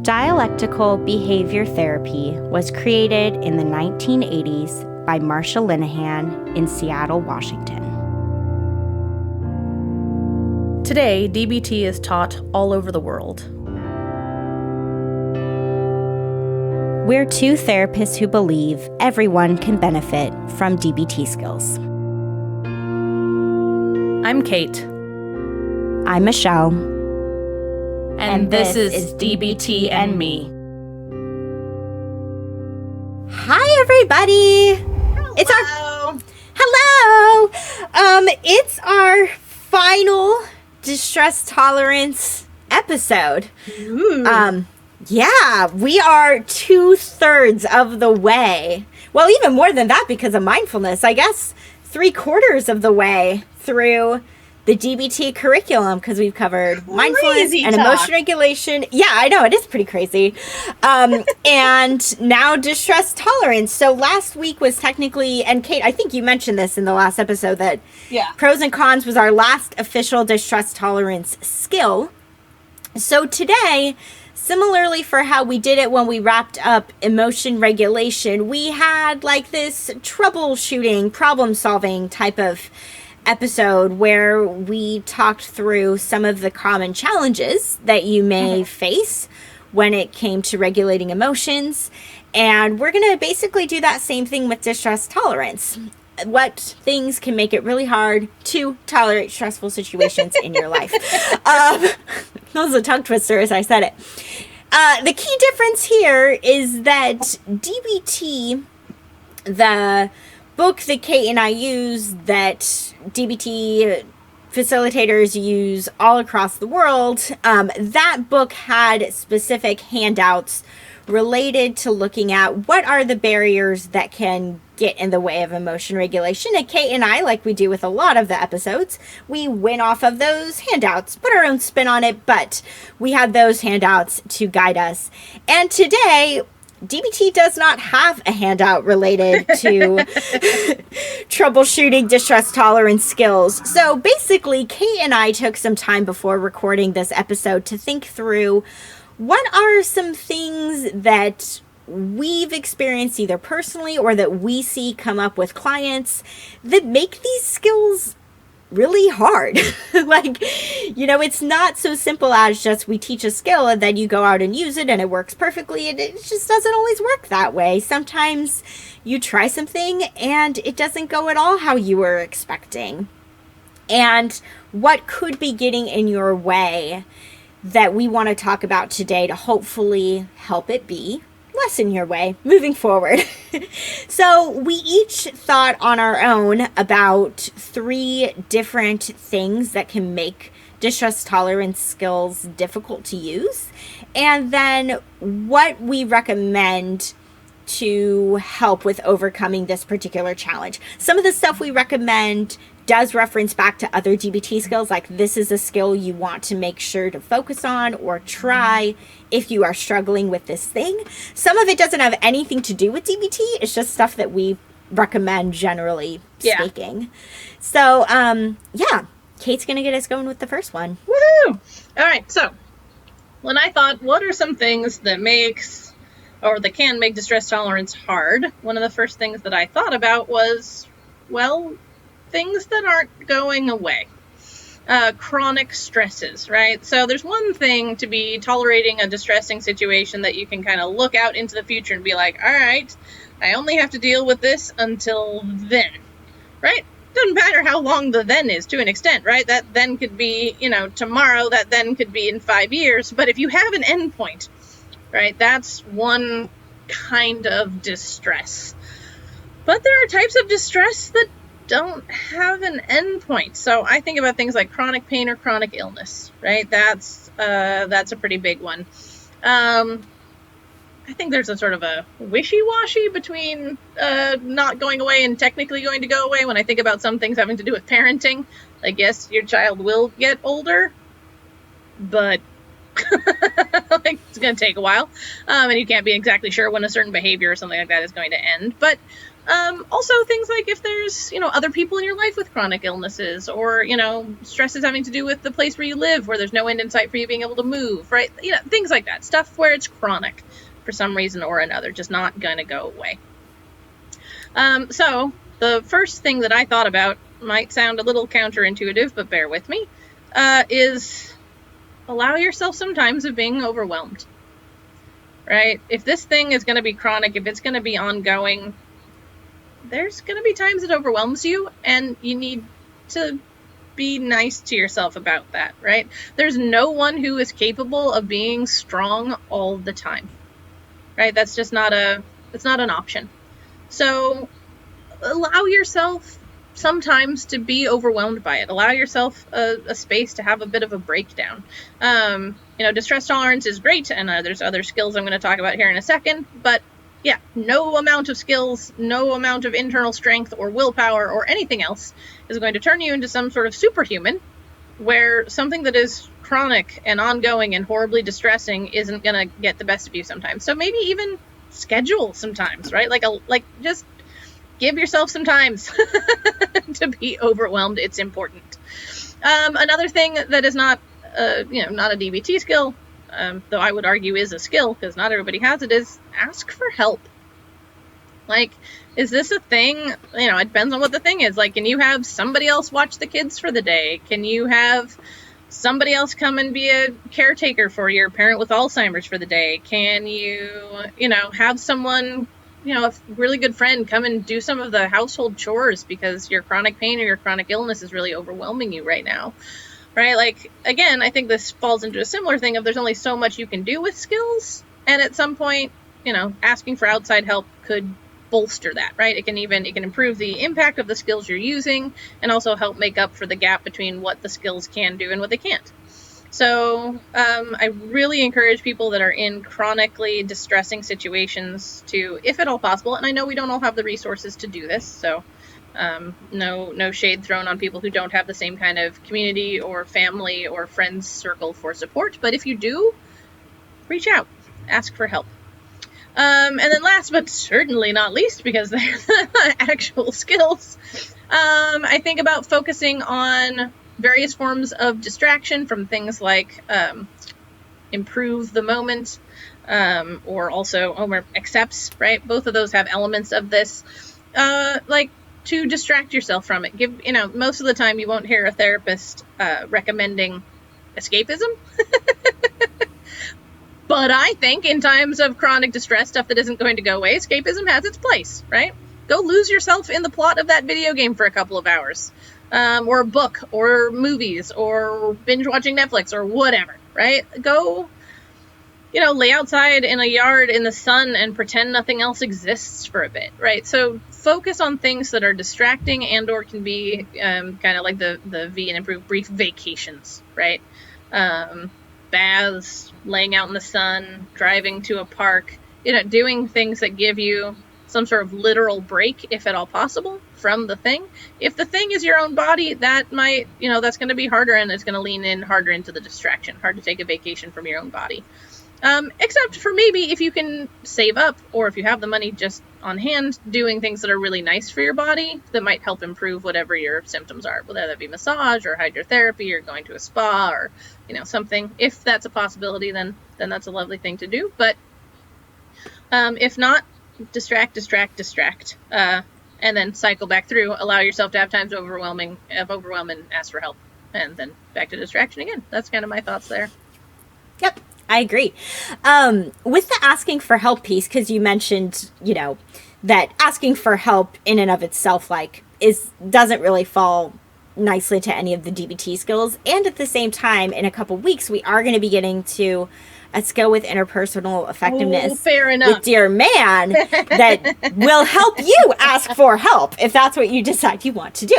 Dialectical behavior therapy was created in the 1980s by Marsha Linehan in Seattle, Washington. Today, DBT is taught all over the world. We're two therapists who believe everyone can benefit from DBT skills. I'm Kate. I'm Michelle. And this is DBT and Me. Hi, everybody. Hello. It's our final distress tolerance episode. Ooh. Yeah, we are 2/3 of the way. Well, even more than that because of mindfulness. I guess 3/4 of the way through the DBT curriculum because we've covered mindfulness and emotion regulation. Yeah, I know, it is pretty crazy. And now distress tolerance. So last week was technically, and Kate, I think you mentioned this in the last episode, that pros and cons was our last official distress tolerance skill. So today, similarly for how we did it when we wrapped up emotion regulation, we had like this troubleshooting, problem solving type of episode where we talked through some of the common challenges that you may face when it came to regulating emotions. And we're going to basically do that same thing with distress tolerance. What things can make it really hard to tolerate stressful situations in your life. That was a tongue twister as I said it. The key difference here is that DBT, the book that Kate and I use, that DBT facilitators use all across the world, that book had specific handouts related to looking at what are the barriers that can get in the way of emotion regulation. And Kate and I, like we do with a lot of the episodes, we went off of those handouts, put our own spin on it, but we have those handouts to guide us. And today, DBT does not have a handout related to troubleshooting distress tolerance skills. So basically, Kate and I took some time before recording this episode to think through what are some things that we've experienced either personally or that we see come up with clients that make these skills really hard. It's not so simple as just we teach a skill and then you go out and use it and it works perfectly. And it just doesn't always work that way. Sometimes you try something and it doesn't go at all how you were expecting. And what could be getting in your way that we want to talk about today to hopefully help it be less in your way moving forward. So we each thought on our own about 3 different things that can make distress tolerance skills difficult to use, and then what we recommend to help with overcoming this particular challenge. Some of the stuff we recommend does reference back to other DBT skills, like this is a skill you want to make sure to focus on or try if you are struggling with this thing. Some of it doesn't have anything to do with DBT. It's just stuff that we recommend generally speaking. So, Kate's going to get us going with the first one. Woohoo! All right, so when I thought, what are some things that can make distress tolerance hard, one of the first things that I thought about was, things that aren't going away. Chronic stresses, right? So there's one thing to be tolerating a distressing situation that you can kind of look out into the future and be like, all right, I only have to deal with this until then, right? Doesn't matter how long the then is to an extent, right? That then could be, tomorrow, that then could be in 5 years. But if you have an endpoint, right, that's one kind of distress. But there are types of distress that don't have an endpoint. So I think about things like chronic pain or chronic illness, right? That's a pretty big one. I think there's a sort of a wishy-washy between not going away and technically going to go away when I think about some things having to do with parenting. Like, yes, your child will get older, but Like, it's going to take a while, and you can't be exactly sure when a certain behavior or something like that is going to end. But also things like if there's, other people in your life with chronic illnesses, or, stress is having to do with the place where you live, where there's no end in sight for you being able to move, right? Things like that. Stuff where it's chronic for some reason or another, just not going to go away. So the first thing that I thought about might sound a little counterintuitive, but bear with me, is allow yourself some times of being overwhelmed, right? If this thing is going to be chronic, if it's going to be ongoing, there's going to be times it overwhelms you, and you need to be nice to yourself about that, right? There's no one who is capable of being strong all the time, right? That's just it's not an option. So allow yourself sometimes to be overwhelmed by it. Allow yourself a space to have a bit of a breakdown. Distress tolerance is great, and there's other skills I'm going to talk about here in a second, but yeah, no amount of skills, no amount of internal strength or willpower or anything else is going to turn you into some sort of superhuman, where something that is chronic and ongoing and horribly distressing isn't going to get the best of you sometimes. So maybe even schedule sometimes, right? Like just give yourself some times to be overwhelmed. It's important. Another thing that is not a DBT skill, though I would argue is a skill because not everybody has it, is ask for help. Like, is this a thing? It depends on what the thing is. Like, can you have somebody else watch the kids for the day? Can you have somebody else come and be a caretaker for your parent with Alzheimer's for the day? Can you, have someone, a really good friend come and do some of the household chores because your chronic pain or your chronic illness is really overwhelming you right now? Right? Like, again, I think this falls into a similar thing of there's only so much you can do with skills. And at some point, asking for outside help could bolster that, right? It can improve the impact of the skills you're using and also help make up for the gap between what the skills can do and what they can't. So I really encourage people that are in chronically distressing situations to, if at all possible, and I know we don't all have the resources to do this, so no shade thrown on people who don't have the same kind of community or family or friends circle for support, but if you do, reach out, ask for help. And then last but certainly not least, because they're the actual skills, I think about focusing on various forms of distraction from things like improve the moment, or also accepts, right? Both of those have elements of this, like to distract yourself from it. Most of the time you won't hear a therapist recommending escapism. But I think in times of chronic distress, stuff that isn't going to go away, escapism has its place, right? Go lose yourself in the plot of that video game for a couple of hours, or a book, or movies, or binge watching Netflix, or whatever, right? Go, lay outside in a yard in the sun and pretend nothing else exists for a bit, right? So focus on things that are distracting and or can be kind of like the V and improve brief vacations, right? Baths, laying out in the sun, driving to a park, doing things that give you some sort of literal break, if at all possible, from the thing. If the thing is your own body, that might, that's going to be harder, and it's going to lean in harder into the distraction. Hard to take a vacation from your own body. Except for maybe if you can save up, or if you have the money just on hand, doing things that are really nice for your body that might help improve whatever your symptoms are, whether that be massage or hydrotherapy or going to a spa or, something. If that's a possibility, then that's a lovely thing to do. But if not, distract, and then cycle back through. Allow yourself to have times of overwhelm and ask for help, and then back to distraction again. That's kind of my thoughts there. Yep. I agree. With the asking for help piece, because you mentioned, that asking for help in and of itself, doesn't really fall nicely to any of the DBT skills. And at the same time, in a couple weeks, we are going to be getting to a skill with interpersonal effectiveness fair enough. with Dear Man that will help you ask for help if that's what you decide you want to do.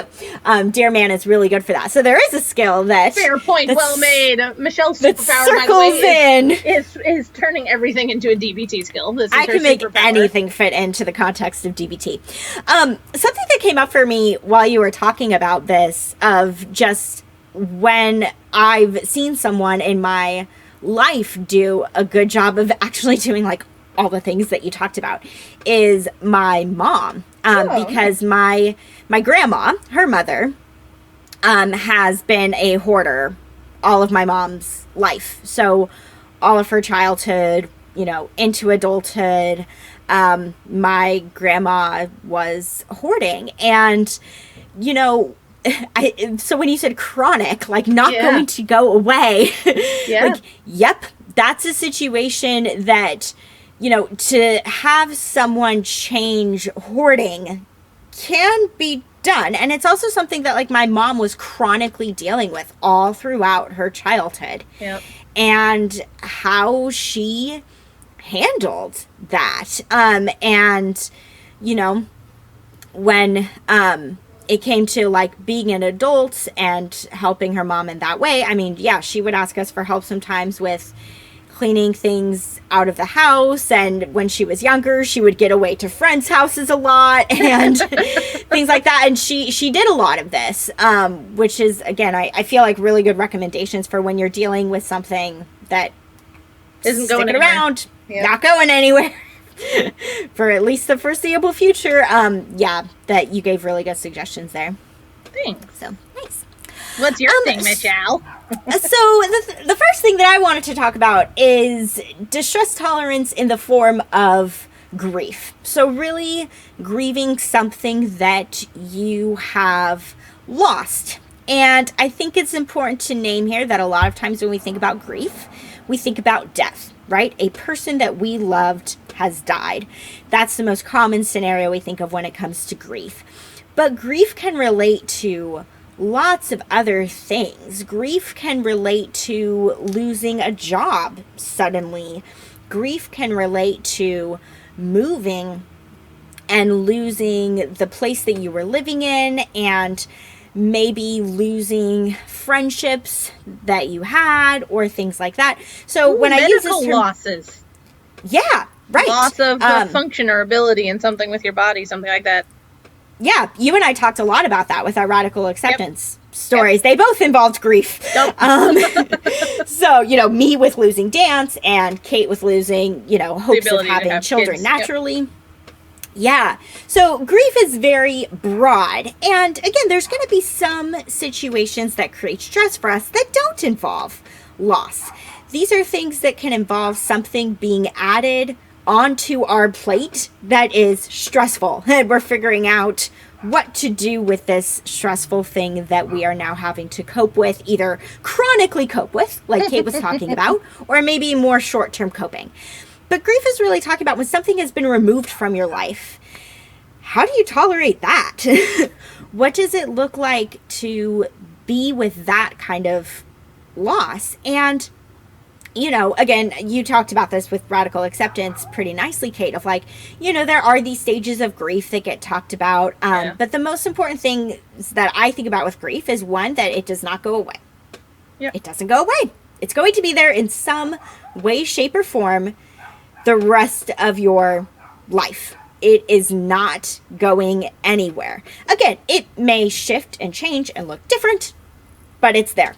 Dear Man is really good for that. So there is a skill that... Fair point, well made. Michelle's superpower, circles by the way, is turning everything into a DBT skill. I can make anything fit into the context of DBT. Something that came up for me while you were talking about this, of just when I've seen someone in my life do a good job of actually doing like all the things that you talked about is my mom. Because my grandma, her mother, has been a hoarder all of my mom's life. So all of her childhood, you know, into adulthood, my grandma was hoarding. And, you know, so when you said chronic, like not going to go away, like, yep, that's a situation that, you know, to have someone change hoarding can be done. And it's also something that like my mom was chronically dealing with all throughout her childhood. Yep. And how she handled that. And, you know, when it came to like being an adult and helping her mom in that way, I mean, yeah, she would ask us for help sometimes with cleaning things out of the house. And when she was younger, she would get away to friends' houses a lot and things like that. And she did a lot of this, which is, again, I feel like really good recommendations for when you're dealing with something that isn't going around, not going anywhere for at least the foreseeable future. Yeah, that you gave really good suggestions there. Thanks. So, nice. What's your thing, Michelle? So the first thing that I wanted to talk about is distress tolerance in the form of grief. So really grieving something that you have lost. And I think it's important to name here that a lot of times when we think about grief, we think about death, right? A person that we loved has died. That's the most common scenario we think of when it comes to grief. But grief can relate to lots of other things. Grief can relate to losing a job suddenly. Grief can relate to moving and losing the place that you were living in, and maybe losing friendships that you had or things like that. So when I use this term, losses. Yeah, right. Loss of function or ability in something with your body, something like that. Yeah, you and I talked a lot about that with our radical acceptance stories. They both involved grief. So, you know, me with losing dance and Kate with losing, you know, hopes of having children kids. Naturally. Yeah. So grief is very broad. And again, there's going to be some situations that create stress for us that don't involve loss. These are things that can involve something being added onto our plate that is stressful. And we're figuring out what to do with this stressful thing that we are now having to cope with, either chronically cope with, like Kate was talking about, or maybe more short-term coping. But grief is really talking about when something has been removed from your life. How do you tolerate that? What does it look like to be with that kind of loss? And you know, again, you talked about this with radical acceptance pretty nicely, Kate, of like, you know, there are these stages of grief that get talked about. But the most important thing that I think about with grief is, one, that it does not go away. It doesn't go away. It's going to be there in some way, shape, or form the rest of your life. It is not going anywhere. Again, it may shift and change and look different, but it's there.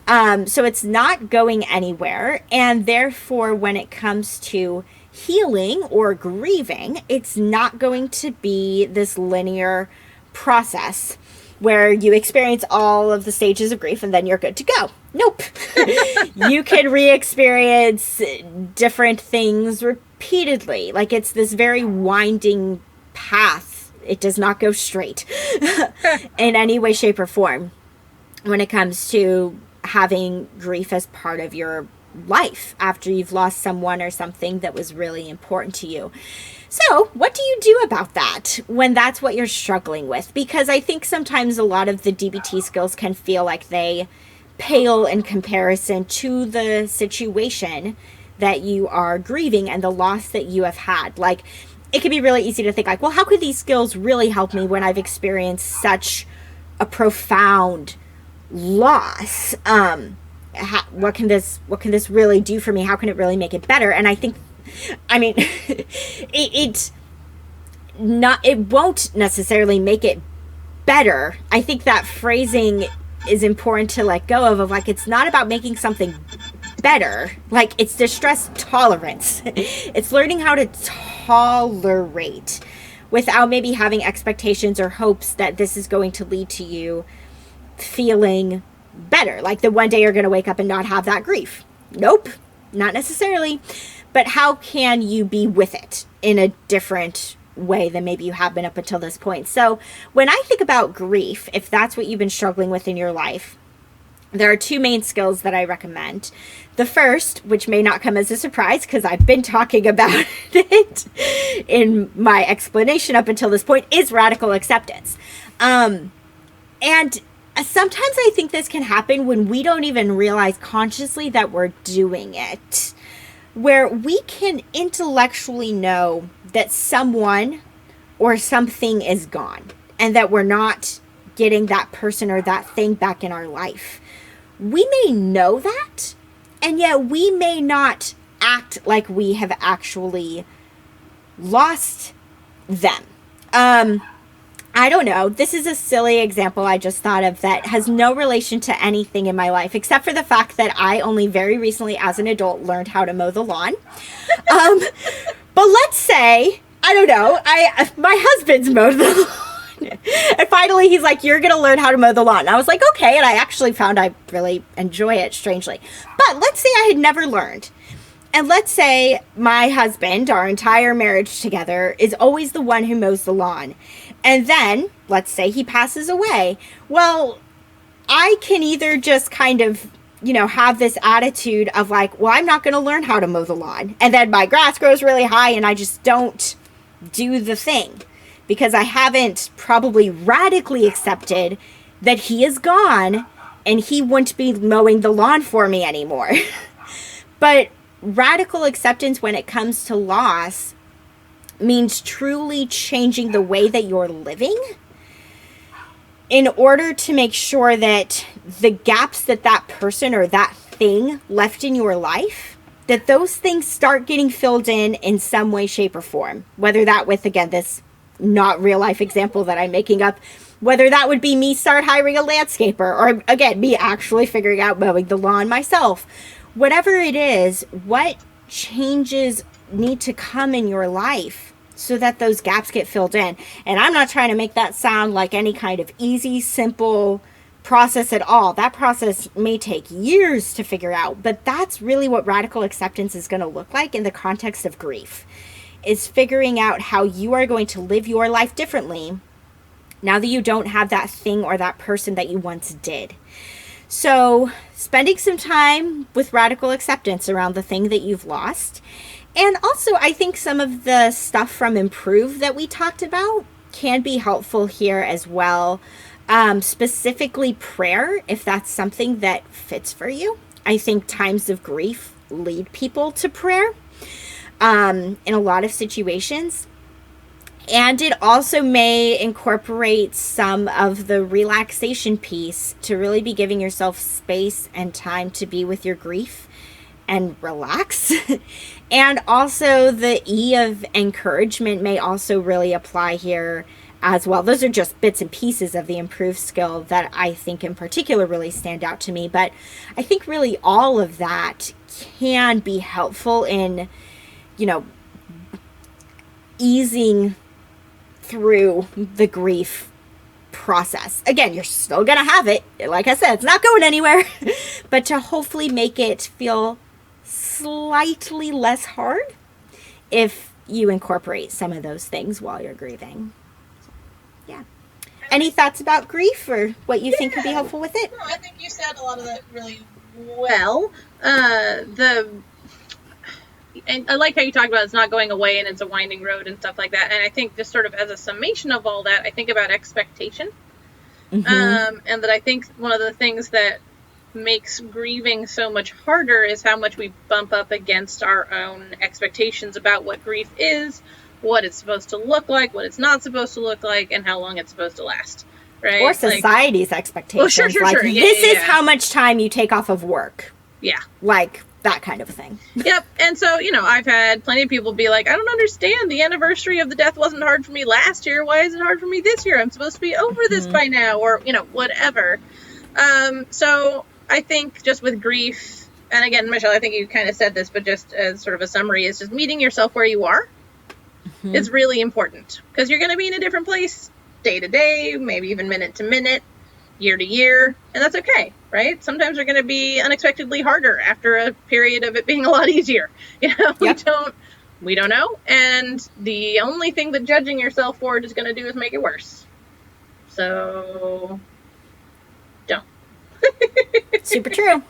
So it's not going anywhere, and therefore when it comes to healing or grieving, it's not going to be this linear process where you experience all of the stages of grief and then you're good to go. Nope. You can re-experience different things repeatedly. Like, it's this very winding path. It does not go straight in any way, shape, or form when it comes to having grief as part of your life after you've lost someone or something that was really important to you. So what do you do about that when that's what you're struggling with? Because I think sometimes a lot of the DBT skills can feel like they pale in comparison to the situation that you are grieving and the loss that you have had. Like, it can be really easy to think like, well, how could these skills really help me when I've experienced such a profound loss? What can this really do for me? How can it really make it better? And I think, I mean, it won't necessarily make it better. I think that phrasing is important to let go of like, it's not about making something better. Like, it's distress tolerance. It's learning how to tolerate without maybe having expectations or hopes that this is going to lead to you feeling better. Like, the one day you're going to wake up and not have that grief. Nope, not necessarily. But how can you be with it in a different way than maybe you have been up until this point? So when I think about grief, if that's what you've been struggling with in your life, there are two main skills that I recommend. The first, which may not come as a surprise because I've been talking about it in my explanation up until this point, is radical acceptance. And sometimes I think this can happen when we don't even realize consciously that we're doing it, where we can intellectually know that someone or something is gone and that we're not getting that person or that thing back in our life. We may know that, and yet we may not act like we have actually lost them. I don't know. This is a silly example I just thought of that has no relation to anything in my life, except for the fact that I only very recently, as an adult, learned how to mow the lawn. But let's say, I don't know, my husband's mowed the lawn. And finally, he's like, you're going to learn how to mow the lawn. And I was like, okay. And I actually found I really enjoy it, strangely. But let's say I had never learned. And let's say my husband, our entire marriage together, is always the one who mows the lawn. And then, let's say he passes away. Well, I can either just kind of, have this attitude of like, well, I'm not going to learn how to mow the lawn. And then my grass grows really high and I just don't do the thing because I haven't probably radically accepted that he is gone and he wouldn't be mowing the lawn for me anymore. But radical acceptance when it comes to loss means truly changing the way that you're living in order to make sure that the gaps that person or that thing left in your life, that those things start getting filled in some way, shape, or form. Whether that with, again, this not real life example that I'm making up, whether that would be me start hiring a landscaper or, again, me actually figuring out mowing the lawn myself. Whatever it is, what changes need to come in your life so that those gaps get filled in. And I'm not trying to make that sound like any kind of easy, simple process at all. That process may take years to figure out, but that's really what radical acceptance is going to look like in the context of grief, is figuring out how you are going to live your life differently now that you don't have that thing or that person that you once did. So spending some time with radical acceptance around the thing that you've lost. And also, I think some of the stuff from Improve that we talked about can be helpful here as well. Specifically prayer, if that's something that fits for you. I think times of grief lead people to prayer in a lot of situations. And it also may incorporate some of the relaxation piece to really be giving yourself space and time to be with your grief and relax. And also the E of encouragement may also really apply here as well. Those are just bits and pieces of the Improve skill that I think in particular really stand out to me. But I think really all of that can be helpful in, easing through the grief process. Again, you're still going to have it. Like I said, it's not going anywhere. But to hopefully make it feel slightly less hard if you incorporate some of those things while you're grieving. Yeah. Any thoughts about grief or what you think could be helpful with it? No, I think you said a lot of that really well. And I like how you talked about it's not going away and it's a winding road and stuff like that. And I think just sort of as a summation of all that, I think about expectation. Mm-hmm. And that I think one of the things that makes grieving so much harder is how much we bump up against our own expectations about what grief is, what it's supposed to look like, what it's not supposed to look like, and how long it's supposed to last. Right? Or society's expectations. Well, sure. Yeah, this is how much time you take off of work. Yeah. Like that kind of thing. Yep. And so, I've had plenty of people be like, I don't understand. The anniversary of the death wasn't hard for me last year. Why is it hard for me this year? I'm supposed to be over this by now, or, whatever. So I think just with grief, and again, Michelle, I think you kind of said this, but just as sort of a summary, is just meeting yourself where you are is really important, because you're going to be in a different place day to day, maybe even minute to minute, year to year, and that's okay, right? Sometimes they're going to be unexpectedly harder after a period of it being a lot easier. Yep. We don't know, and the only thing that judging yourself for it is going to do is make it worse. So, don't. Super true.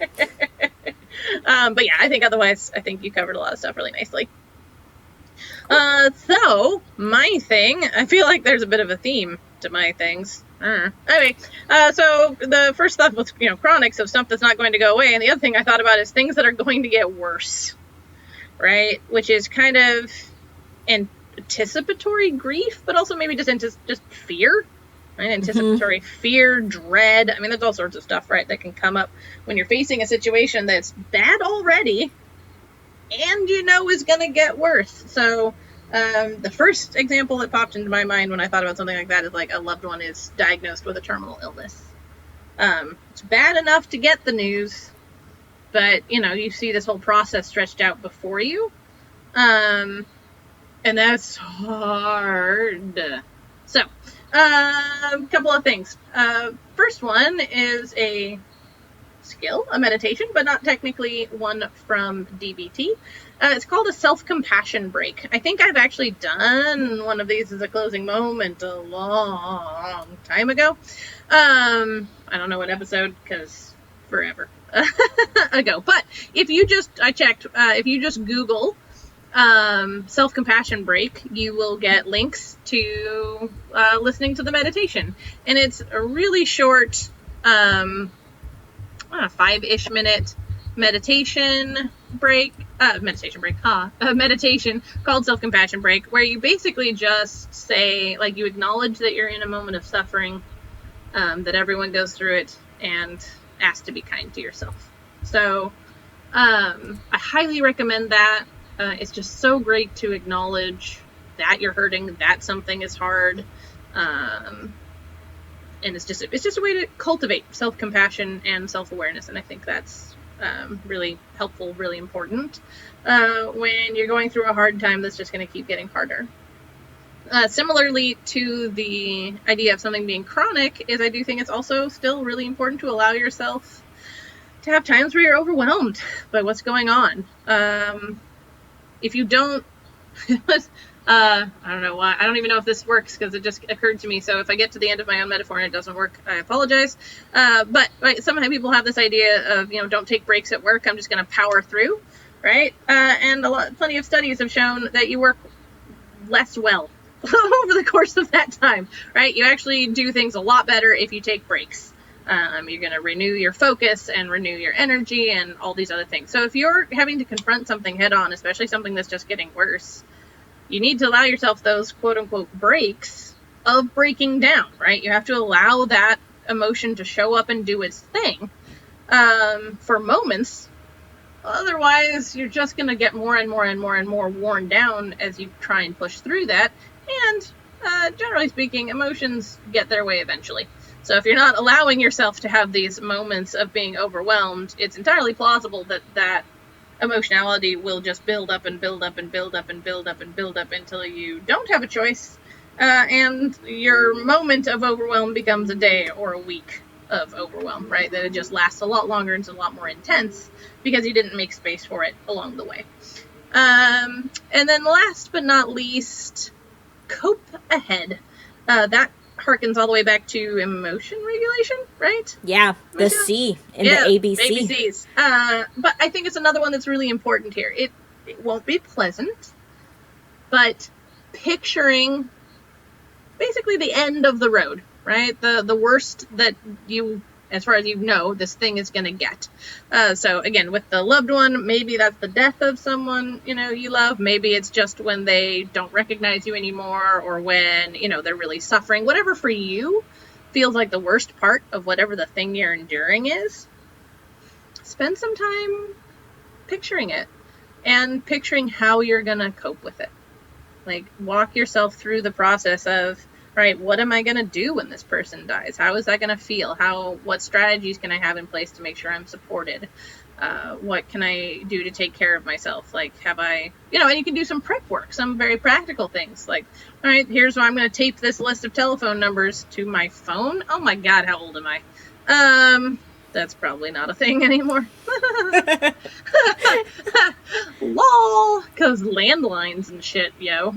But yeah, I think otherwise, I think you covered a lot of stuff really nicely. So, my thing, I feel like there's a bit of a theme to my things. Anyway, so the first stuff was, chronic, so stuff that's not going to go away, and the other thing I thought about is things that are going to get worse. Right, which is kind of anticipatory grief, but also maybe just fear, right? Anticipatory fear, dread. I mean, there's all sorts of stuff, right, that can come up when you're facing a situation that's bad already, and is going to get worse. So, the first example that popped into my mind when I thought about something like that is like a loved one is diagnosed with a terminal illness. It's bad enough to get the news, but, you see this whole process stretched out before you. And that's hard. So, a couple of things. First one is a skill, a meditation, but not technically one from DBT. It's called a self-compassion break. I think I've actually done one of these as a closing moment a long time ago. I don't know what episode, because forever ago. But if you just Google self-compassion break, you will get links to listening to the meditation. And it's a really short, 5-ish minute meditation called self-compassion break, where you basically just say, like, you acknowledge that you're in a moment of suffering, that everyone goes through it, and ask to be kind to yourself. So I highly recommend that. It's just so great to acknowledge that you're hurting, that something is hard, and it's just a way to cultivate self-compassion and self-awareness, and I think that's really helpful, really important when you're going through a hard time that's just going to keep getting harder. Similarly to the idea of something being chronic, is I do think it's also still really important to allow yourself to have times where you're overwhelmed by what's going on. If you don't, I don't know why, I don't even know if this works, because it just occurred to me, so if I get to the end of my own metaphor and it doesn't work, I apologize. But right, sometimes people have this idea of, don't take breaks at work, I'm just going to power through, right? And plenty of studies have shown that you work less well over the course of that time, right? You actually do things a lot better if you take breaks. You're going to renew your focus and renew your energy and all these other things. So if you're having to confront something head on, especially something that's just getting worse, you need to allow yourself those quote unquote breaks of breaking down, right? You have to allow that emotion to show up and do its thing for moments. Otherwise, you're just going to get more and more and more and more worn down as you try and push through that. And generally speaking, emotions get their way eventually. So if you're not allowing yourself to have these moments of being overwhelmed, it's entirely plausible that emotionality will just build up and build up and build up and build up and build up until you don't have a choice. And your moment of overwhelm becomes a day or a week of overwhelm, right? That it just lasts a lot longer and it's a lot more intense because you didn't make space for it along the way. And then last but not least, cope ahead. That harkens all the way back to emotion regulation, right? Yeah, the C in the ABC. ABCs. But I think it's another one that's really important here. It won't be pleasant, but picturing basically the end of the road, right? The worst that you, as far as you know, this thing is going to get. So again, with the loved one, maybe that's the death of someone, you love. Maybe it's just when they don't recognize you anymore, or when, they're really suffering. Whatever for you feels like the worst part of whatever the thing you're enduring is. Spend some time picturing it and picturing how you're going to cope with it. Like, walk yourself through the process of, right, what am I going to do when this person dies? How is that going to feel? What strategies can I have in place to make sure I'm supported? What can I do to take care of myself? Like, have I, and you can do some prep work, some very practical things. Like, all right, here's why I'm going to tape this list of telephone numbers to my phone. Oh my God, how old am I? That's probably not a thing anymore. Lol, because landlines and shit, yo.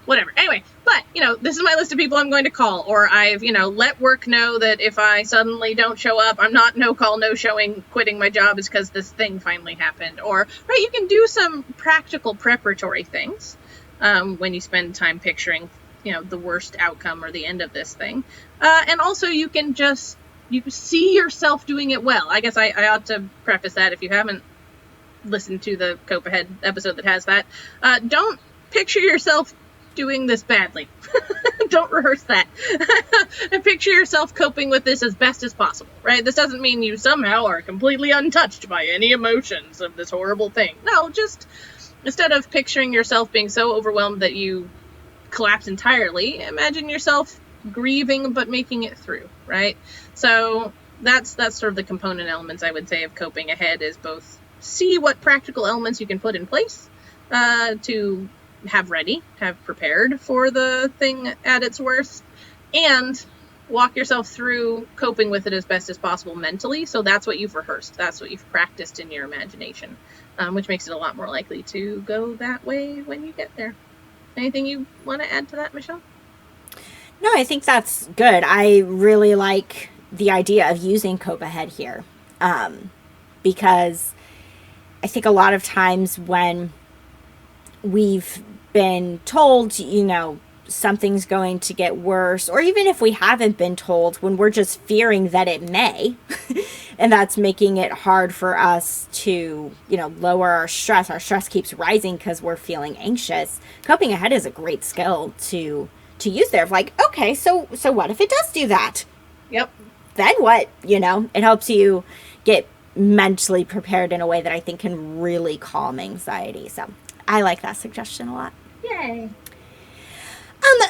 Whatever. Anyway, but, this is my list of people I'm going to call, or I've, let work know that if I suddenly don't show up, I'm not no call, no showing, quitting my job is because this thing finally happened. Or, right, you can do some practical preparatory things when you spend time picturing, the worst outcome or the end of this thing. And also you can just, you see yourself doing it well. I guess I ought to preface that if you haven't listened to the Cope Ahead episode that has that. Don't picture yourself doing this badly. Don't rehearse that. And picture yourself coping with this as best as possible, right? This doesn't mean you somehow are completely untouched by any emotions of this horrible thing. No, just instead of picturing yourself being so overwhelmed that you collapse entirely, imagine yourself grieving but making it through, right? So that's sort of the component elements I would say of coping ahead, is both see what practical elements you can put in place to have ready, have prepared for the thing at its worst, and walk yourself through coping with it as best as possible mentally. So that's what you've rehearsed. That's what you've practiced in your imagination, which makes it a lot more likely to go that way when you get there. Anything you want to add to that, Michelle? No, I think that's good. I really like the idea of using Cope Ahead here, because I think a lot of times when we've been told, something's going to get worse, or even if we haven't been told, when we're just fearing that it may, and that's making it hard for us to, lower our stress. Our stress keeps rising because we're feeling anxious. Coping ahead is a great skill to use there. Of like, okay, so what if it does do that? Yep. Then what? It helps you get mentally prepared in a way that I think can really calm anxiety. So I like that suggestion a lot. Yay.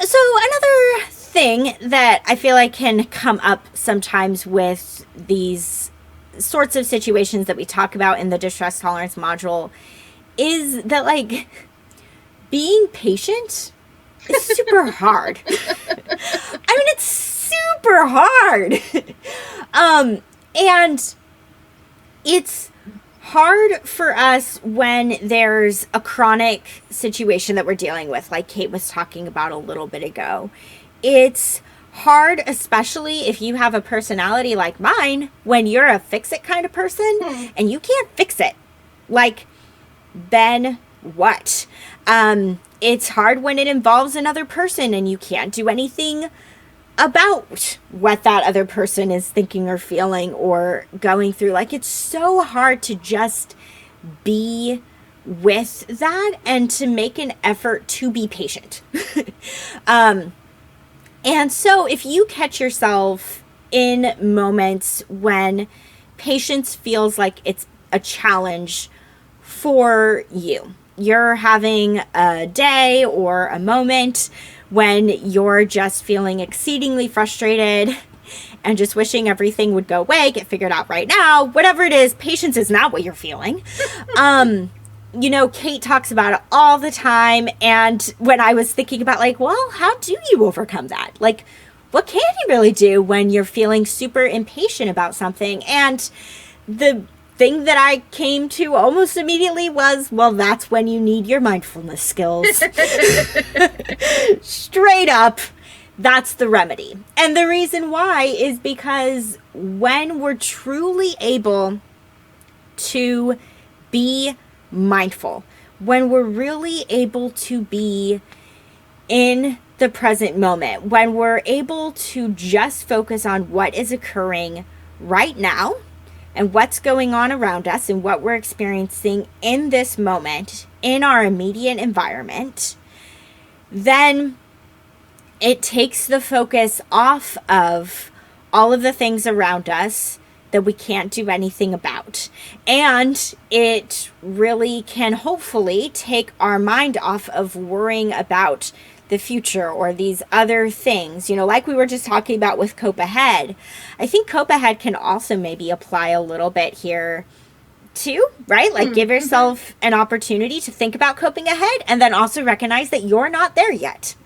So another thing that I feel like can come up sometimes with these sorts of situations that we talk about in the distress tolerance module is that, like, being patient is super hard. I mean, it's super hard. And it's hard for us when there's a chronic situation that we're dealing with, like Kate was talking about a little bit ago. It's hard, especially if you have a personality like mine, when you're a fix-it kind of person and you can't fix it. Like, then what? It's hard when it involves another person and you can't do anything about what that other person is thinking or feeling or going through. Like, it's so hard to just be with that and to make an effort to be patient. And so if you catch yourself in moments when patience feels like it's a challenge for you, you're having a day or a moment when you're just feeling exceedingly frustrated and just wishing everything would go away, get figured out right now, whatever it is, patience is not what you're feeling. Kate talks about it all the time. And when I was thinking about, like, well, how do you overcome that? Like, what can you really do when you're feeling super impatient about something? And the thing that I came to almost immediately was, well, that's when you need your mindfulness skills. Straight up, that's the remedy. And the reason why is because when we're truly able to be mindful, when we're really able to be in the present moment, when we're able to just focus on what is occurring right now and what's going on around us and what we're experiencing in this moment in our immediate environment, then it takes the focus off of all of the things around us that we can't do anything about. And it really can hopefully take our mind off of worrying about the future or these other things, like we were just talking about with Cope Ahead. I think Cope Ahead can also maybe apply a little bit here too, right? Like give yourself an opportunity to think about coping ahead and then also recognize that you're not there yet.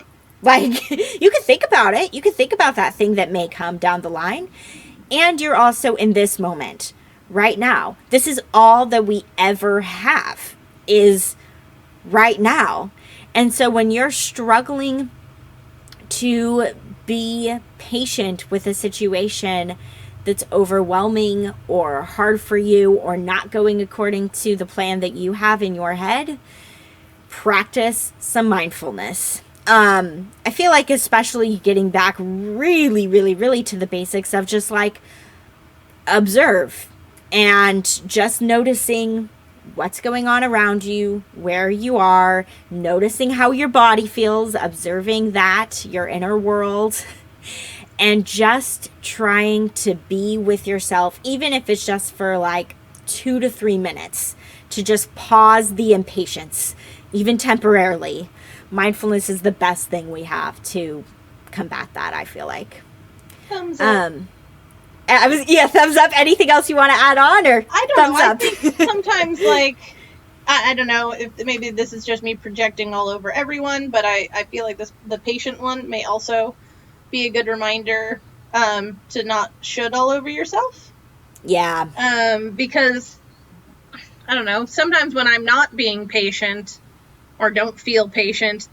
Like you can think about it. You can think about that thing that may come down the line. And you're also in this moment right now. This is all that we ever have is right now. And so when you're struggling to be patient with a situation that's overwhelming or hard for you or not going according to the plan that you have in your head, practice some mindfulness. I feel like especially getting back really, really, really to the basics of just like observe and just noticing what's going on around you, where you are, noticing how your body feels, observing that, your inner world, and just trying to be with yourself, even if it's just for like 2 to 3 minutes, to just pause the impatience, even temporarily. Mindfulness is the best thing we have to combat that, I feel like. Thumbs up. Thumbs up. Anything else you want to add on, or I don't thumbs know. up? I think sometimes, like, I don't know if maybe this is just me projecting all over everyone, but I feel like the patient one may also be a good reminder to not should all over yourself. Yeah. Because, I don't know, sometimes when I'm not being patient or don't feel patient,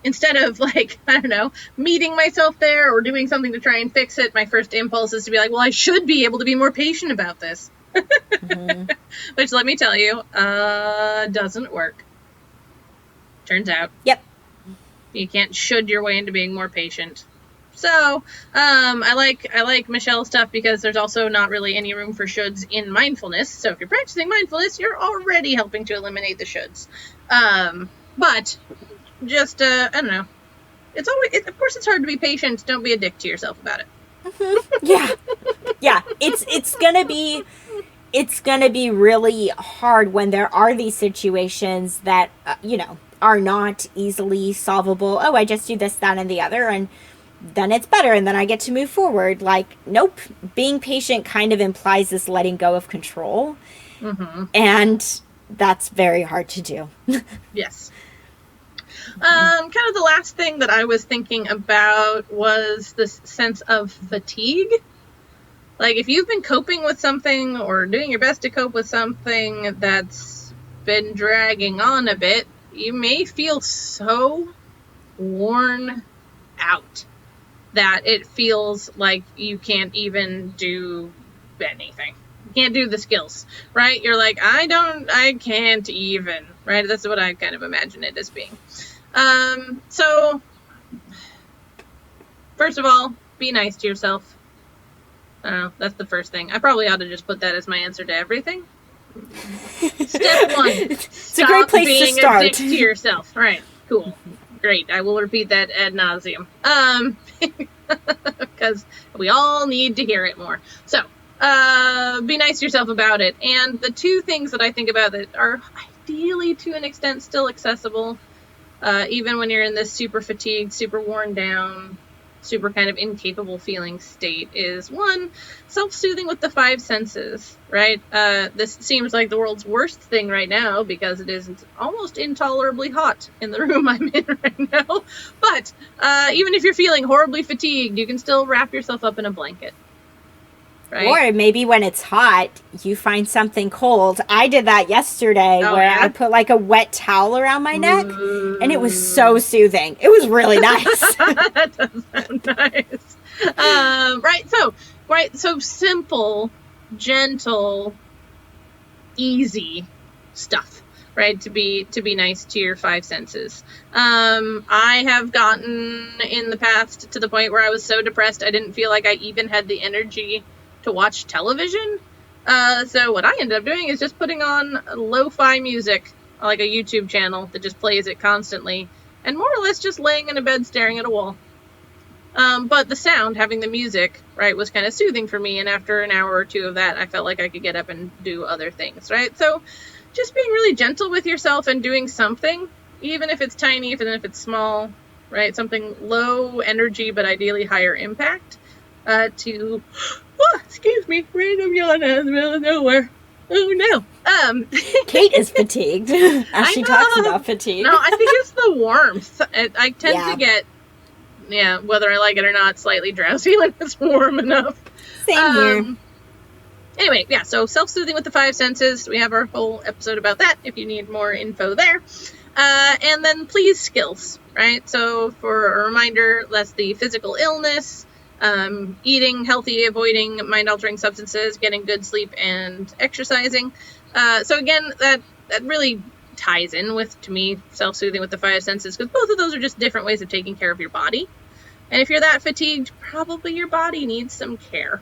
instead of, like, I don't know, meeting myself there or doing something to try and fix it, my first impulse is to be like, well, I should be able to be more patient about this. Which, let me tell you, doesn't work. Turns out. Yep. You can't should your way into being more patient. So, I like Michelle's stuff because there's also not really any room for shoulds in mindfulness. So if you're practicing mindfulness, you're already helping to eliminate the shoulds. But just, I don't know. Of course it's hard to be patient. Don't be a dick to yourself about it. Yeah. It's gonna be really hard when there are these situations that, are not easily solvable. Oh, I just do this, that, and the other, and then it's better, and then I get to move forward. Like, nope. Being patient kind of implies this letting go of control. And that's very hard to do. Yes. Kind of the last thing that I was thinking about was this sense of fatigue. Like, if you've been coping with something or doing your best to cope with something that's been dragging on a bit, you may feel so worn out that it feels like you can't even do anything. You can't do the skills, right? You're like, I can't even, right? That's what I kind of imagine it as being. So, first of all, be nice to yourself. I don't know, that's the first thing. I probably ought to just put that as my answer to everything. Step 1. It's a great place to start. Being a dick to yourself. Right, cool. Great, I will repeat that ad nauseum. Because we all need to hear it more. So, be nice to yourself about it. And the two things that I think about that are ideally, to an extent, still accessible, even when you're in this super fatigued, super worn down, super kind of incapable feeling state, is 1, self-soothing with the 5 senses, right? This seems like the world's worst thing right now because it is almost intolerably hot in the room I'm in right now. But even if you're feeling horribly fatigued, you can still wrap yourself up in a blanket. Right? Or maybe when it's hot, you find something cold. I did that yesterday where I put like a wet towel around my neck, and it was so soothing. It was really nice. That does sound nice. So simple, gentle, easy stuff, right? To be nice to your 5 senses. I have gotten in the past to the point where I was so depressed I didn't feel like I even had the energy to watch television. So what I ended up doing is just putting on lo-fi music, like a YouTube channel that just plays it constantly, and more or less just laying in a bed staring at a wall. But the sound, having the music, right, was kind of soothing for me, and after an hour or 2 of that, I felt like I could get up and do other things, right? So just being really gentle with yourself and doing something, even if it's tiny, even if it's small, right? Something low energy, but ideally higher impact, to, excuse me, random yawn out in the middle of nowhere. Oh no. Kate is fatigued as she talks about fatigue. No, I think it's the warmth. I tend to get, whether I like it or not, slightly drowsy when it's warm enough. Same here. Anyway, so self-soothing with the 5 senses. We have our whole episode about that if you need more info there. And then please skills, right? So for a reminder, that's the physical illness, eating healthy, avoiding mind-altering substances, getting good sleep, and exercising. So again, that really ties in with, to me, self-soothing with the 5 senses, because both of those are just different ways of taking care of your body. And if you're that fatigued, probably your body needs some care,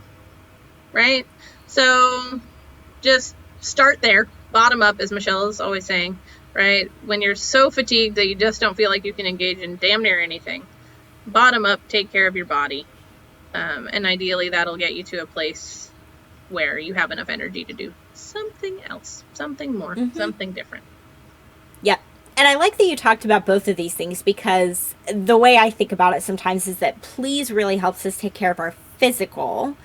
right? So just start there, bottom up, as Michelle is always saying, right? When you're so fatigued that you just don't feel like you can engage in damn near anything, bottom up, take care of your body. And ideally that'll get you to a place where you have enough energy to do something else, something more, something different. Yep. And I like that you talked about both of these things, because the way I think about it sometimes is that please really helps us take care of our physical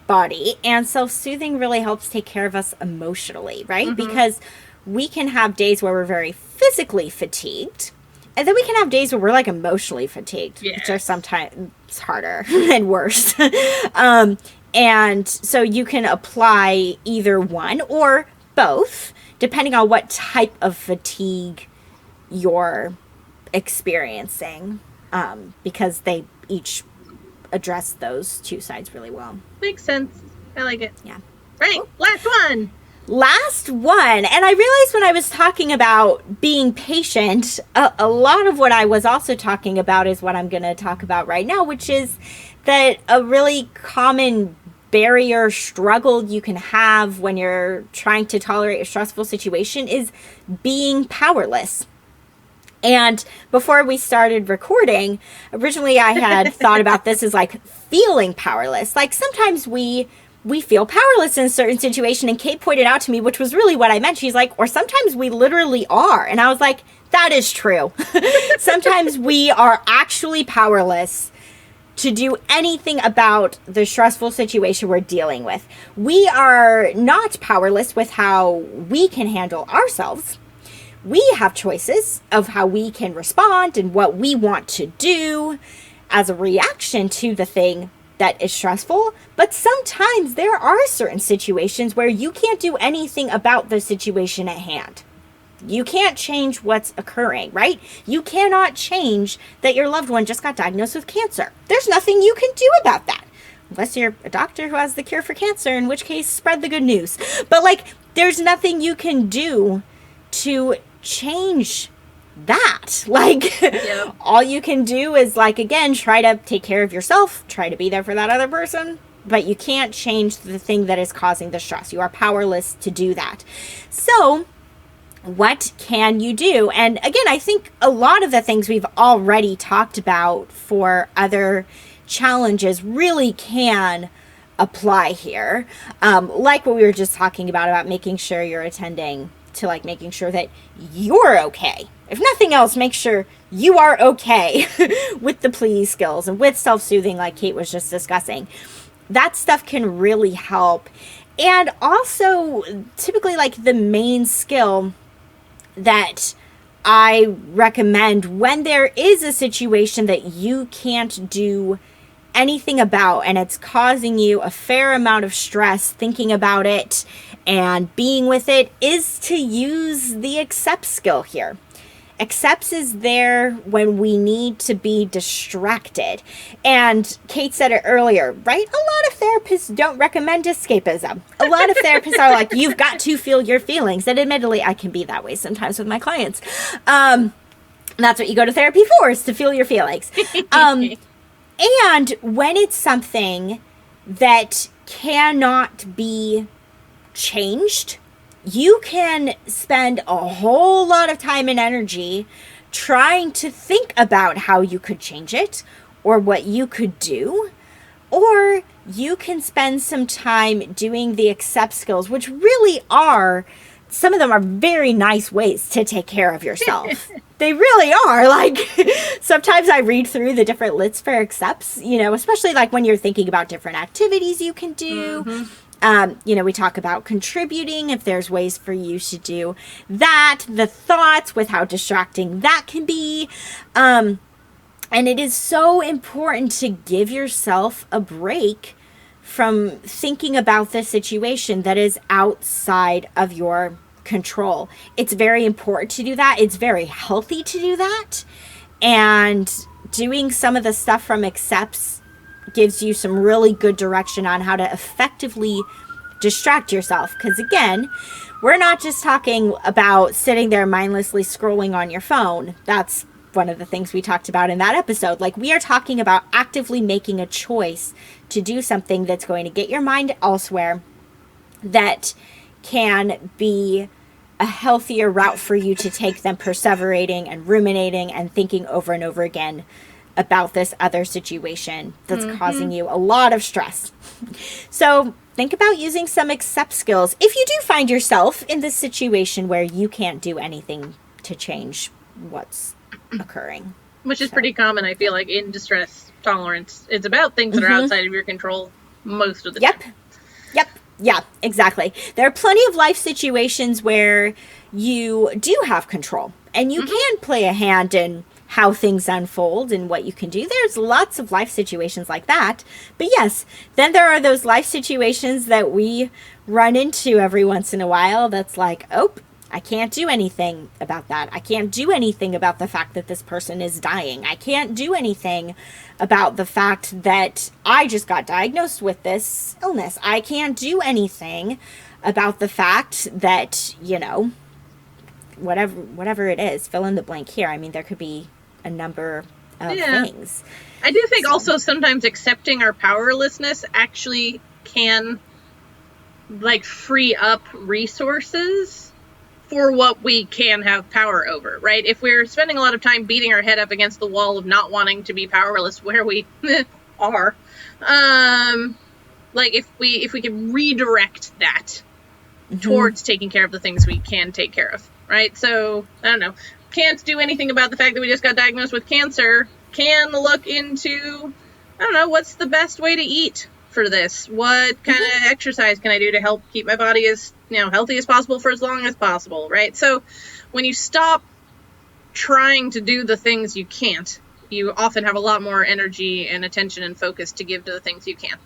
body, and self-soothing really helps take care of us emotionally, right? Because we can have days where we're very physically fatigued, and then we can have days where we're like emotionally fatigued, which are sometimes harder and worse. And so you can apply either one or both, depending on what type of fatigue you're experiencing, because they each address those two sides really well. Makes sense. I like it. Yeah. Right. Last one. And I realized when I was talking about being patient, a lot of what I was also talking about is what I'm going to talk about right now, which is that a really common barrier struggle you can have when you're trying to tolerate a stressful situation is being powerless. And before we started recording, originally I had thought about this as like feeling powerless. Like sometimes we feel powerless in a certain situation, and Kate pointed out to me, which was really what I meant. She's like, or sometimes we literally are. And I was like, that is true. Sometimes we are actually powerless to do anything about the stressful situation we're dealing with. We are not powerless with how we can handle ourselves. We have choices of how we can respond and what we want to do as a reaction to the thing that is stressful. But sometimes there are certain situations where you can't do anything about the situation at hand. You can't change what's occurring, right? You cannot change that your loved one just got diagnosed with cancer. There's nothing you can do about that. Unless you're a doctor who has the cure for cancer, in which case, spread the good news. But like, there's nothing you can do to change that. Like, all you can do is, like, again, try to take care of yourself, try to be there for that other person, but you can't change the thing that is causing the stress. You are powerless to do that. So what can you do? And again, I think a lot of the things we've already talked about for other challenges really can apply here. Like what we were just talking about making sure you're attending to, like, making sure that you're okay. If nothing else, make sure you are okay with the please skills and with self-soothing, like Kate was just discussing. That stuff can really help. And also, typically, like, the main skill that I recommend when there is a situation that you can't do anything about, and it's causing you a fair amount of stress thinking about it and being with it, is to use the accept skill here. Accepts is there when we need to be distracted. And Kate said it earlier, right? A lot of therapists don't recommend escapism. A lot of therapists are like, you've got to feel your feelings. And admittedly, I can be that way sometimes with my clients. That's what you go to therapy for, is to feel your feelings. And when it's something that cannot be changed, you can spend a whole lot of time and energy trying to think about how you could change it or what you could do. Or you can spend some time doing the accept skills, which really are some of them are very nice ways to take care of yourself. They really are. Like, sometimes I read through the different lists for accepts, especially like when you're thinking about different activities you can do. We talk about contributing, if there's ways for you to do that, the thoughts with how distracting that can be. And it is so important to give yourself a break from thinking about the situation that is outside of your control. It's very important to do that. It's very healthy to do that. And doing some of the stuff from accepts gives you some really good direction on how to effectively distract yourself. Because again, we're not just talking about sitting there mindlessly scrolling on your phone. That's one of the things we talked about in that episode. Like, we are talking about actively making a choice to do something that's going to get your mind elsewhere, that can be a healthier route for you to take than perseverating and ruminating and thinking over and over again about this other situation that's causing you a lot of stress. So think about using some accept skills if you do find yourself in this situation where you can't do anything to change what's occurring. Which is pretty common, I feel like, in distress tolerance. It's about things that are outside of your control most of the time. Yep. Yeah, exactly. There are plenty of life situations where you do have control and you can play a hand in how things unfold and what you can do. There's lots of life situations like that. But yes, then there are those life situations that we run into every once in a while that's like, oh, I can't do anything about that. I can't do anything about the fact that this person is dying. I can't do anything about the fact that I just got diagnosed with this illness. I can't do anything about the fact that, whatever it is, fill in the blank here. I mean, there could be a number of things. I do think also sometimes accepting our powerlessness actually can, free up resources for what we can have power over, right? If we're spending a lot of time beating our head up against the wall of not wanting to be powerless where we are, if we can redirect that towards taking care of the things we can take care of, right? So, I don't know, can't do anything about the fact that we just got diagnosed with cancer, can look into, I don't know, what's the best way to eat for this? What kind of exercise can I do to help keep my body as healthy as possible for as long as possible, right? So when you stop trying to do the things you can't, you often have a lot more energy and attention and focus to give to the things you can.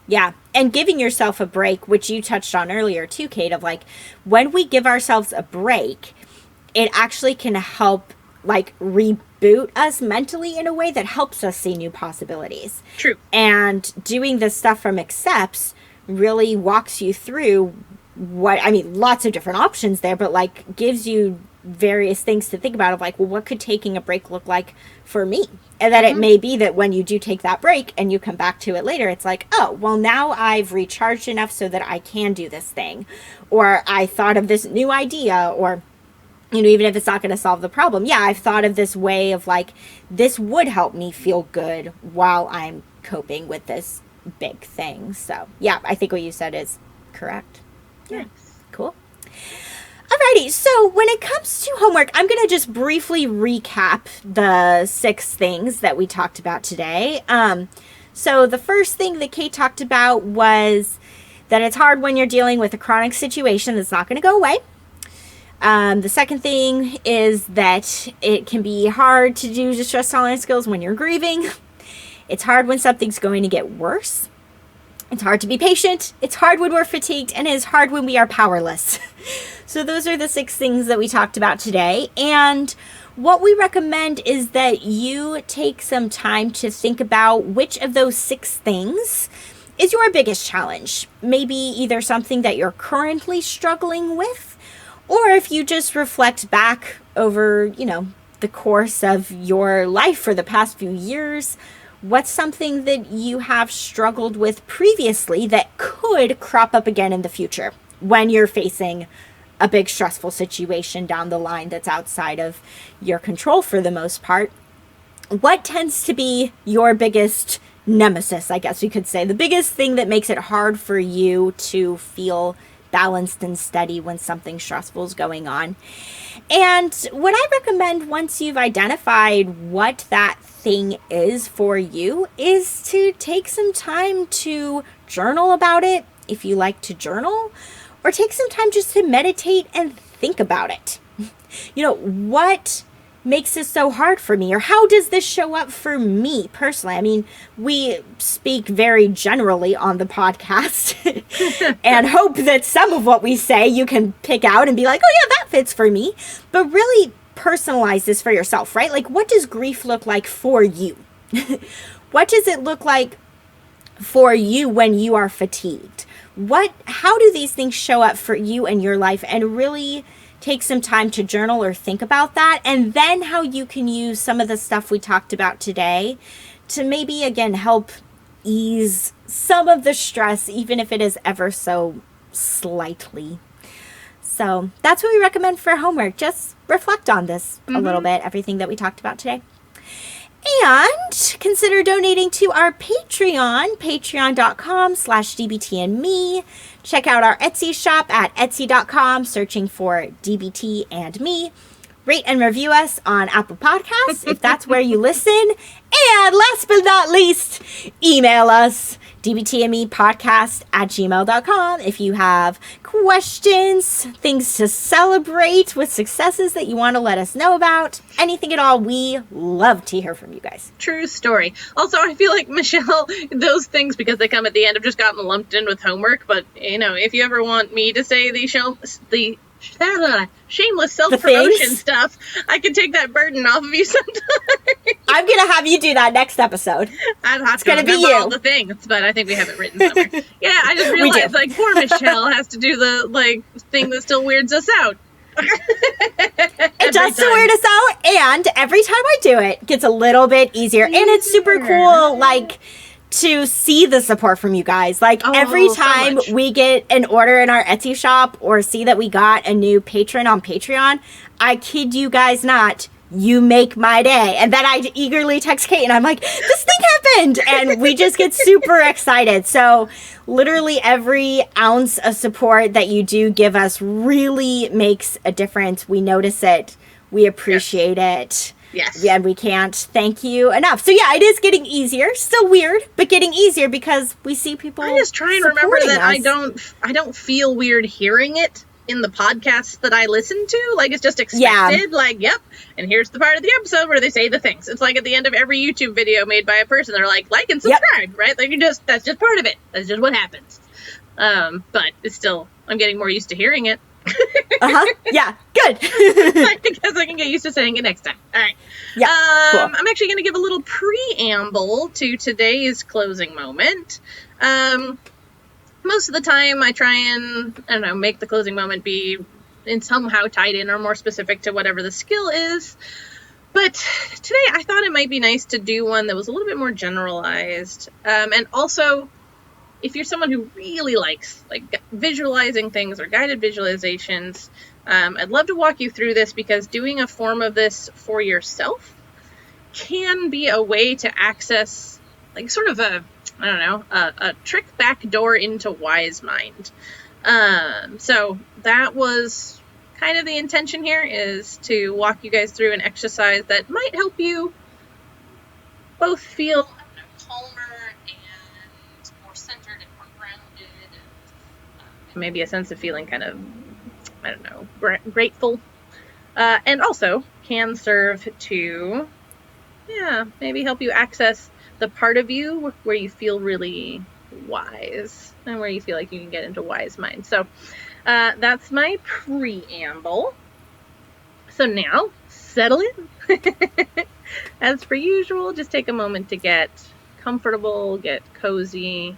Yeah. And giving yourself a break, which you touched on earlier too, Kate, of when we give ourselves a break, it actually can help reboot us mentally in a way that helps us see new possibilities. True. And doing this stuff from accepts really walks you through lots of different options there, but gives you various things to think about of what could taking a break look like for me? And that it may be that when you do take that break and you come back to it later, it's now I've recharged enough so that I can do this thing. Or I thought of this new idea, or even if it's not going to solve the problem. Yeah, I've thought of this way of this would help me feel good while I'm coping with this big thing. So yeah, I think what you said is correct. Yeah. Cool. Alrighty, so when it comes to homework, I'm going to just briefly recap the 6 things that we talked about today. So the first thing that Kate talked about was that it's hard when you're dealing with a chronic situation that's not going to go away. The second thing is that it can be hard to do distress tolerance skills when you're grieving. It's hard when something's going to get worse. It's hard to be patient. It's hard when we're fatigued, and it's hard when we are powerless. So those are the 6 things that we talked about today. And what we recommend is that you take some time to think about which of those 6 things is your biggest challenge. Maybe either something that you're currently struggling with, or if you just reflect back over, the course of your life for the past few years, what's something that you have struggled with previously that could crop up again in the future when you're facing a big stressful situation down the line that's outside of your control for the most part? What tends to be your biggest nemesis, I guess we could say, the biggest thing that makes it hard for you to feel balanced and steady when something stressful is going on. And what I recommend once you've identified what that thing is for you is to take some time to journal about it, if you like to journal, or take some time just to meditate and think about it. What makes this so hard for me, or how does this show up for me personally? I mean, we speak very generally on the podcast and hope that some of what we say you can pick out and be like, oh yeah, that fits for me. But really personalize this for yourself, right? Like, what does grief look like for you? What does it look like for you when you are fatigued? How do these things show up for you in your life? And really take some time to journal or think about that, and then how you can use some of the stuff we talked about today to maybe, again, help ease some of the stress, even if it is ever so slightly. So that's what we recommend for homework. Just reflect on this a little bit, everything that we talked about today. And consider donating to our Patreon, patreon.com/dbtandme. Check out our Etsy shop at etsy.com, searching for DBT and me. Rate and review us on Apple Podcasts if that's where you listen. And last but not least, email us, dbtandmepodcast@gmail.com, if you have questions, things to celebrate with successes that you want to let us know about, anything at all. We love to hear from you guys. True story. Also, I feel like, Michelle, those things, because they come at the end, have just gotten lumped in with homework. But, if you ever want me to say the shameless self-promotion stuff, I can take that burden off of you sometime. I'm going to have you do that next episode. It's going to be you. All the things, but I think we have it written somewhere. Yeah, I just realized, poor Michelle has to do the, thing that still weirds us out. It does still weird us out, and every time I do it, it gets a little bit easier. And it's super cool, to see the support from you guys. Every time we get an order in our Etsy shop or see that we got a new patron on Patreon, I kid you guys not, you make my day. And then I eagerly text Kate and I'm like, this thing happened. And we just get super excited. So literally every ounce of support that you do give us really makes a difference. We notice it. We appreciate it. Yes. Yeah, we can't thank you enough. So yeah, it is getting easier. Still weird, but getting easier because we see people. I just try and remember that I don't feel weird hearing it in the podcasts that I listen to. It's just expected. Yeah. Yep. And here's the part of the episode where they say the things. It's at the end of every YouTube video made by a person. They're like and subscribe, right? that's just part of it. That's just what happens. But it's still, I'm getting more used to hearing it. Yeah, good. I guess I can get used to saying it next time. All right. Yeah, cool. I'm actually going to give a little preamble to today's closing moment. Most of the time I try and, make the closing moment be somehow tied in or more specific to whatever the skill is. But today I thought it might be nice to do one that was a little bit more generalized. And also, if you're someone who really likes visualizing things or guided visualizations, I'd love to walk you through this, because doing a form of this for yourself can be a way to access sort of a trick back door into Wise Mind. So that was kind of the intention here, is to walk you guys through an exercise that might help you both feel calmer and more centered and more grounded, and maybe a sense of feeling kind of, grateful, and also can serve to, maybe help you access the part of you where you feel really wise and where you feel like you can get into Wise Mind. So that's my preamble. So now, settle in. As per usual, just take a moment to get comfortable, get cozy,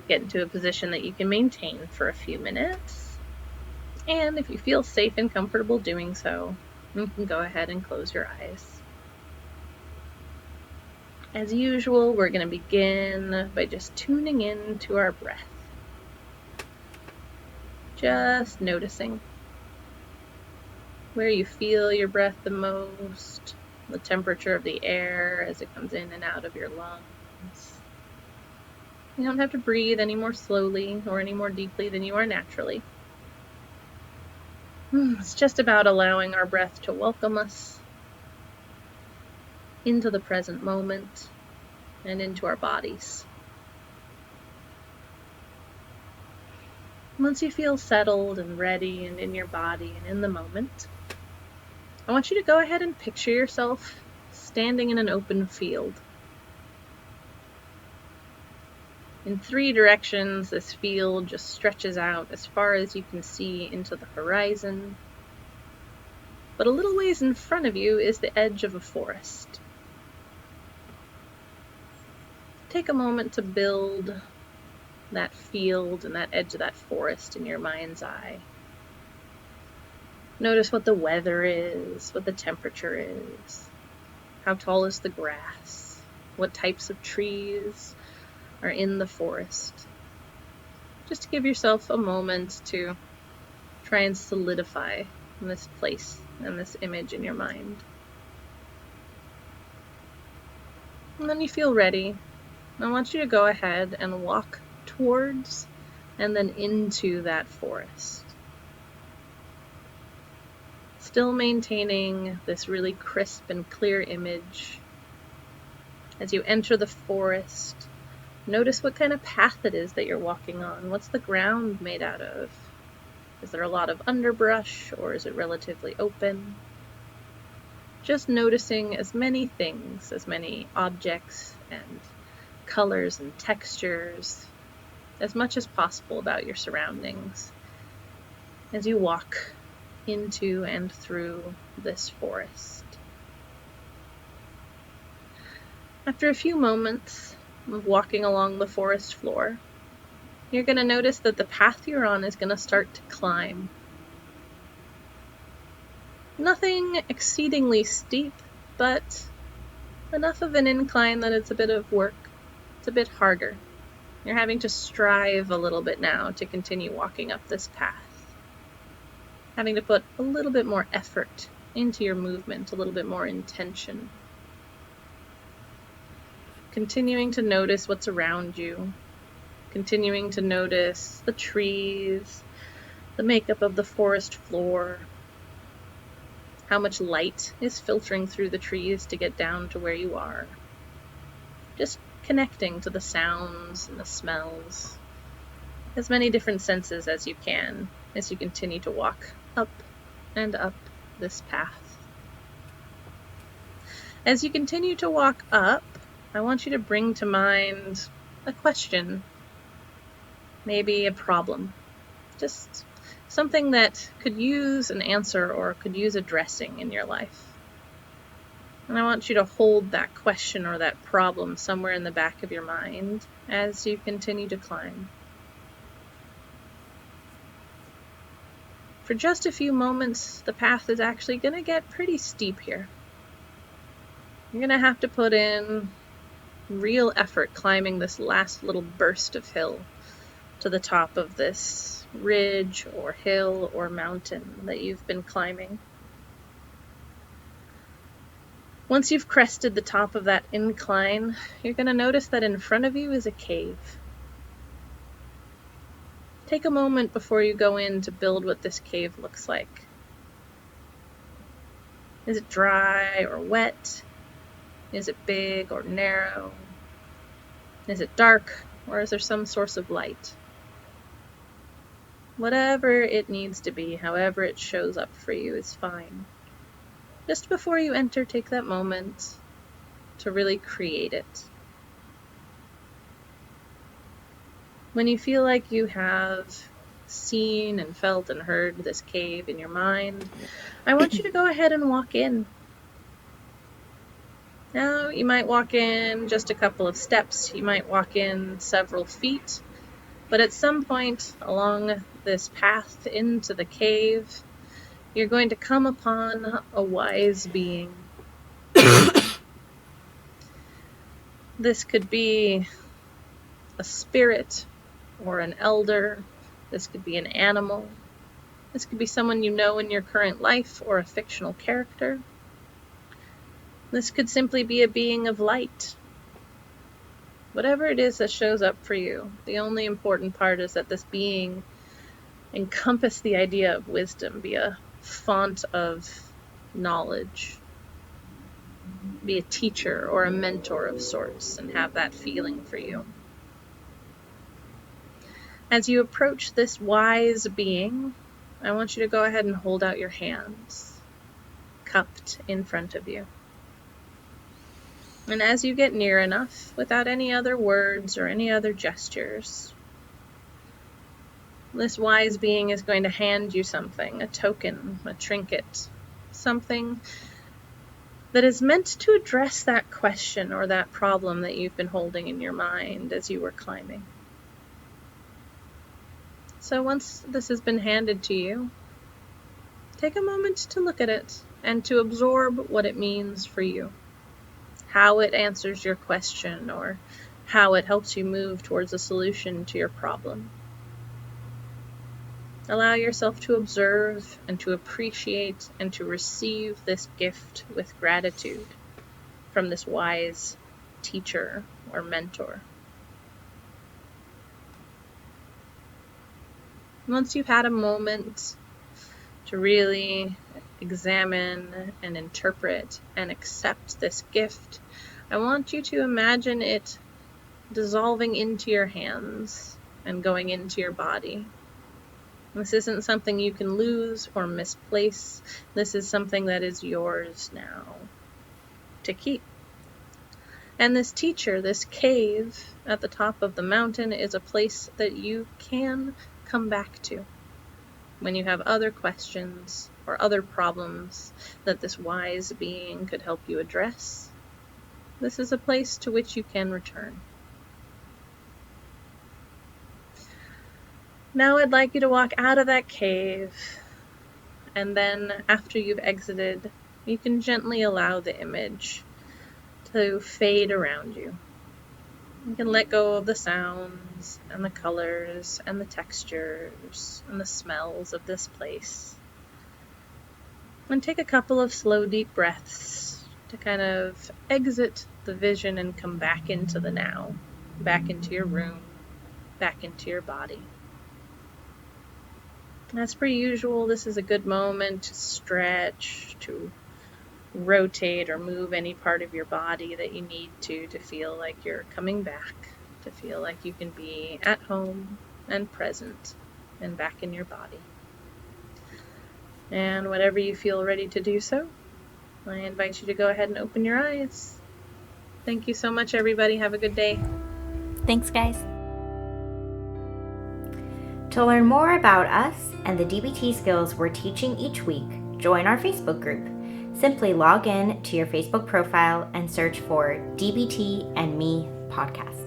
get into a position that you can maintain for a few minutes. And if you feel safe and comfortable doing so, you can go ahead and close your eyes. As usual, we're going to begin by just tuning in to our breath. Just noticing where you feel your breath the most, the temperature of the air as it comes in and out of your lungs. You don't have to breathe any more slowly or any more deeply than you are naturally. It's just about allowing our breath to welcome us into the present moment and into our bodies. Once you feel settled and ready and in your body and in the moment, I want you to go ahead and picture yourself standing in an open field. In 3 directions, this field just stretches out as far as you can see into the horizon. But a little ways in front of you is the edge of a forest. Take a moment to build that field and that edge of that forest in your mind's eye. Notice what the weather is, what the temperature is, how tall is the grass, what types of trees are in the forest. Just to give yourself a moment to try and solidify this place and this image in your mind. And then you feel ready. I want you to go ahead and walk towards and then into that forest. Still maintaining this really crisp and clear image. As you enter the forest, notice what kind of path it is that you're walking on. What's the ground made out of? Is there a lot of underbrush, or is it relatively open? Just noticing as many things, as many objects and colors and textures, as much as possible about your surroundings as you walk into and through this forest. After a few moments of walking along the forest floor, you're going to notice that the path you're on is going to start to climb. Nothing exceedingly steep, but enough of an incline that it's a bit of work. It's a bit harder. You're having to strive a little bit now to continue walking up this path. Having to put a little bit more effort into your movement, a little bit more intention. Continuing to notice what's around you. Continuing to notice the trees, the makeup of the forest floor, how much light is filtering through the trees to get down to where you are. Just connecting to the sounds and the smells, as many different senses as you can, as you continue to walk up and up this path. As you continue to walk up, I want you to bring to mind a question, maybe a problem, just something that could use an answer or could use addressing in your life. And I want you to hold that question or that problem somewhere in the back of your mind as you continue to climb. For just a few moments, the path is actually going to get pretty steep here. You're going to have to put in real effort climbing this last little burst of hill to the top of this ridge or hill or mountain that you've been climbing. Once you've crested the top of that incline, you're going to notice that in front of you is a cave. Take a moment before you go in to build what this cave looks like. Is it dry or wet? Is it big or narrow? Is it dark, or is there some source of light? Whatever it needs to be, however it shows up for you is fine. Just before you enter, take that moment to really create it. When you feel like you have seen and felt and heard this cave in your mind, I want you to go ahead and walk in. Now, you might walk in just a couple of steps, you might walk in several feet, but at some point along this path into the cave, you're going to come upon a wise being. This could be a spirit or an elder. This could be an animal. This could be someone you know in your current life or a fictional character. This could simply be a being of light. Whatever it is that shows up for you, the only important part is that this being encompass the idea of wisdom, be a font of knowledge, be a teacher or a mentor of sorts, and have that feeling for you. As you approach this wise being, I want you to go ahead and hold out your hands, cupped in front of you. And as you get near enough, without any other words or any other gestures, this wise being is going to hand you something, a token, a trinket, something that is meant to address that question or that problem that you've been holding in your mind as you were climbing. So once this has been handed to you, take a moment to look at it and to absorb what it means for you, how it answers your question or how it helps you move towards a solution to your problem. Allow yourself to observe and to appreciate and to receive this gift with gratitude from this wise teacher or mentor. Once you've had a moment to really examine and interpret and accept this gift, I want you to imagine it dissolving into your hands and going into your body. This isn't something you can lose or misplace. This is something that is yours now to keep. And this teacher, this cave at the top of the mountain, is a place that you can come back to when you have other questions or other problems that this wise being could help you address. This is a place to which you can return. Now I'd like you to walk out of that cave, and then after you've exited, you can gently allow the image to fade around you. You can let go of the sounds and the colors and the textures and the smells of this place. And take a couple of slow, deep breaths to kind of exit the vision and come back into the now, back into your room, back into your body. As per usual, this is a good moment to stretch, to rotate or move any part of your body that you need to feel like you're coming back, to feel like you can be at home and present and back in your body. And whenever you feel ready to do so, I invite you to go ahead and open your eyes. Thank you so much, everybody. Have a good day. Thanks, guys. To learn more about us and the DBT skills we're teaching each week, join our Facebook group. Simply log in to your Facebook profile and search for DBT and Me Podcast.